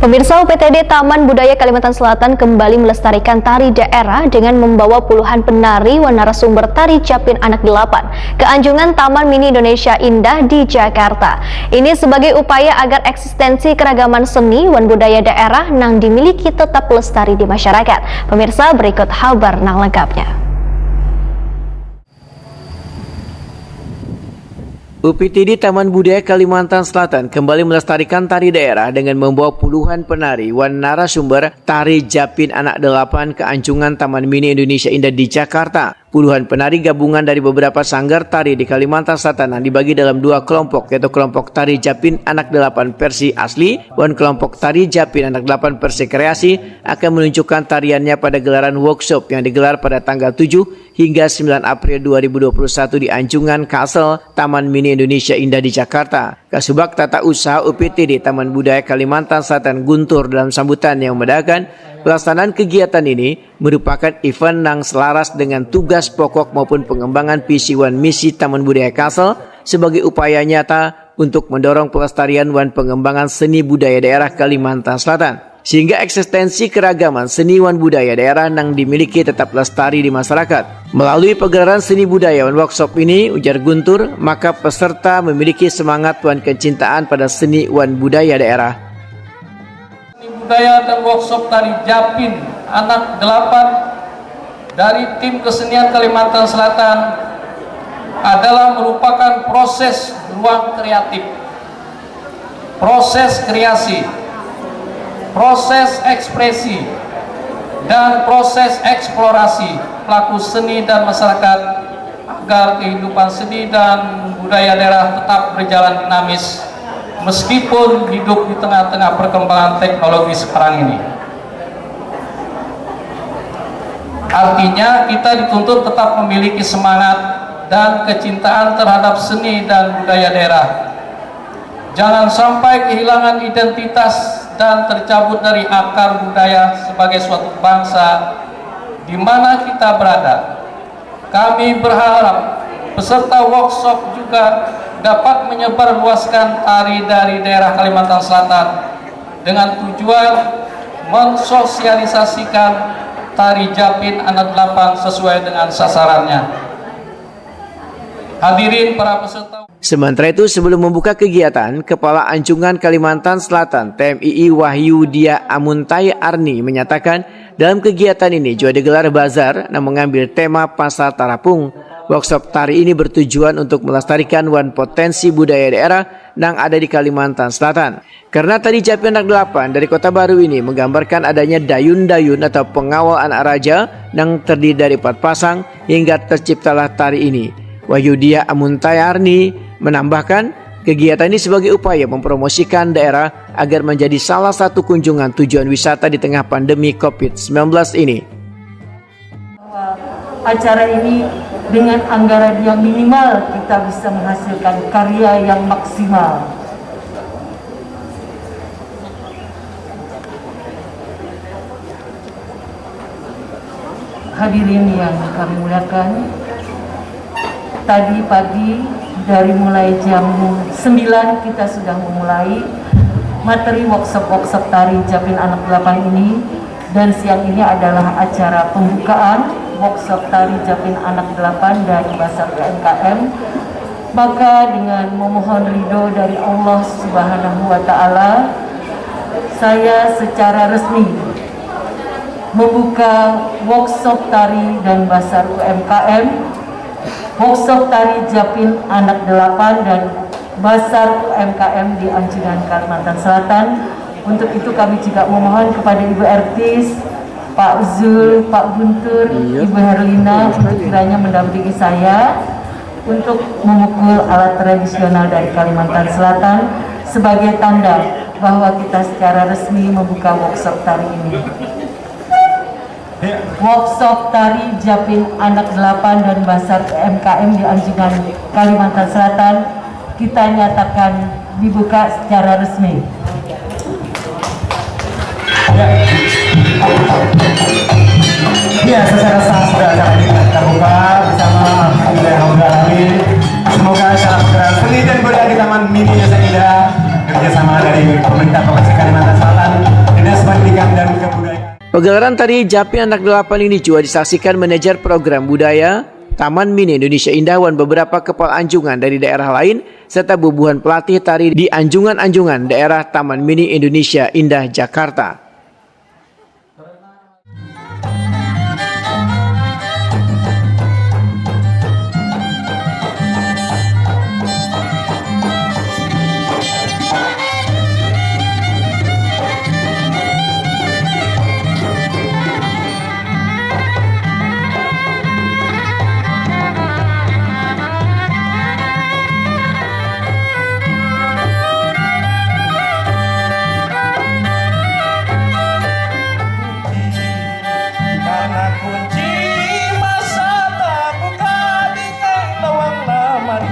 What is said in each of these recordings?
Pemirsa, UPTD Taman Budaya Kalimantan Selatan kembali melestarikan tari daerah dengan membawa puluhan penari wan narasumber tari Japin Anak 8 ke anjungan Taman Mini Indonesia Indah di Jakarta. Ini sebagai upaya agar eksistensi keragaman seni wan budaya daerah yang dimiliki tetap lestari di masyarakat. Pemirsa, berikut kabar lengkapnya. UPTD Taman Budaya Kalimantan Selatan kembali melestarikan tari daerah dengan membawa puluhan penari wan narasumber tari Japin Anak 8 ke anjungan Taman Mini Indonesia Indah di Jakarta. Puluhan penari gabungan dari beberapa sanggar tari di Kalimantan Selatan yang dibagi dalam dua kelompok, yaitu kelompok tari Japin Anak 8 versi asli dan kelompok tari Japin Anak 8 versi kreasi akan menunjukkan tariannya pada gelaran workshop yang digelar pada tanggal 7 hingga 9 April 2021 di Anjungan Castle Taman Mini Indonesia Indah di Jakarta. Kasubag Tata Usaha UPTD Taman Budaya Kalimantan Selatan Guntur dalam sambutan yang membedakan, pelaksanaan kegiatan ini merupakan event yang selaras dengan tugas pokok maupun pengembangan visi wan misi Taman Budaya Castle sebagai upaya nyata untuk mendorong pelestarian wan pengembangan seni budaya daerah Kalimantan Selatan, sehingga eksistensi keragaman seni wan budaya daerah yang dimiliki tetap lestari di masyarakat. Melalui pegelaran seni budaya wan workshop ini, ujar Guntur, maka peserta memiliki semangat wan kecintaan pada seni wan budaya daerah. Seni budaya dan workshop tari Japin Anak 8 dari tim kesenian Kalimantan Selatan adalah merupakan proses ruang kreatif, proses kreasi, proses ekspresi, dan proses eksplorasi pelaku seni dan masyarakat agar kehidupan seni dan budaya daerah tetap berjalan dinamis meskipun hidup di tengah-tengah perkembangan teknologi sekarang ini. Artinya kita dituntut tetap memiliki semangat dan kecintaan terhadap seni dan budaya daerah. Jangan sampai kehilangan identitas dan tercabut dari akar budaya sebagai suatu bangsa di mana kita berada. Kami berharap peserta workshop juga dapat menyebarluaskan tari dari daerah Kalimantan Selatan dengan tujuan mensosialisasikan tari Japin Anak 8 sesuai dengan sasarannya. Hadirin para peserta. Sementara itu, sebelum membuka kegiatan, Kepala Anjungan Kalimantan Selatan TMII Wahyu Dia Amuntai Arni menyatakan dalam kegiatan ini juga digelar bazar yang mengambil tema Pasar Tarapung. Workshop tari ini bertujuan untuk melestarikan wan potensi budaya daerah yang ada di Kalimantan Selatan. Karena tari Japin Anak 8 dari Kota Baru ini menggambarkan adanya dayun-dayun atau pengawal anak raja yang terdiri dari 4 pasang hingga terciptalah tari ini. Wahyu Dia Amuntai Arni menambahkan, kegiatan ini sebagai upaya mempromosikan daerah agar menjadi salah satu kunjungan tujuan wisata di tengah pandemi COVID-19 ini. Acara ini dengan anggaran yang minimal kita bisa menghasilkan karya yang maksimal. Hadirin yang kami muliakan, tadi pagi dari mulai jam 9 kita sudah memulai materi workshop tari Japin Anak 8 ini, dan siang ini adalah acara pembukaan workshop tari Japin Anak 8 dari Basar UMKM. Maka dengan memohon ridho dari Allah Subhanahu wa Ta'ala, saya secara resmi membuka workshop tari dan Basar UMKM, workshop tari Japin Anak 8 dan Basar UMKM di Anjungan Kalimantan Selatan. Untuk itu kami juga memohon kepada Ibu Ertis, Pak Zul, Pak Guntur, Ibu Herlina untuk kiranya mendampingi saya untuk memukul alat tradisional dari Kalimantan Selatan sebagai tanda bahwa kita secara resmi membuka workshop tari ini. Workshop tari Japin Anak 8 dan Basar UMKM di Anjungan Kalimantan Selatan kita nyatakan dibuka secara resmi. Ya, secara sah sudah acara ini kita buka bersama Alhamdulillah. Semoga acara pegelaran seni dan budaya di Taman Mini Indonesia Indah kerjasama dari pemerintah Provinsi Kalimantan Selatan Pegelaran tari Japin Anak Delapan ini juga disaksikan manajer program budaya Taman Mini Indonesia Indah dan beberapa kepala anjungan dari daerah lain serta bubuhan pelatih tari di anjungan-anjungan daerah Taman Mini Indonesia Indah Jakarta. Karena kunci masa tak buka dengan lawang lamar.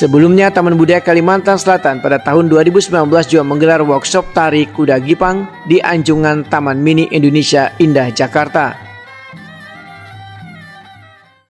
Sebelumnya, Taman Budaya Kalimantan Selatan pada tahun 2019 juga menggelar workshop tari kuda gipang di anjungan Taman Mini Indonesia Indah Jakarta.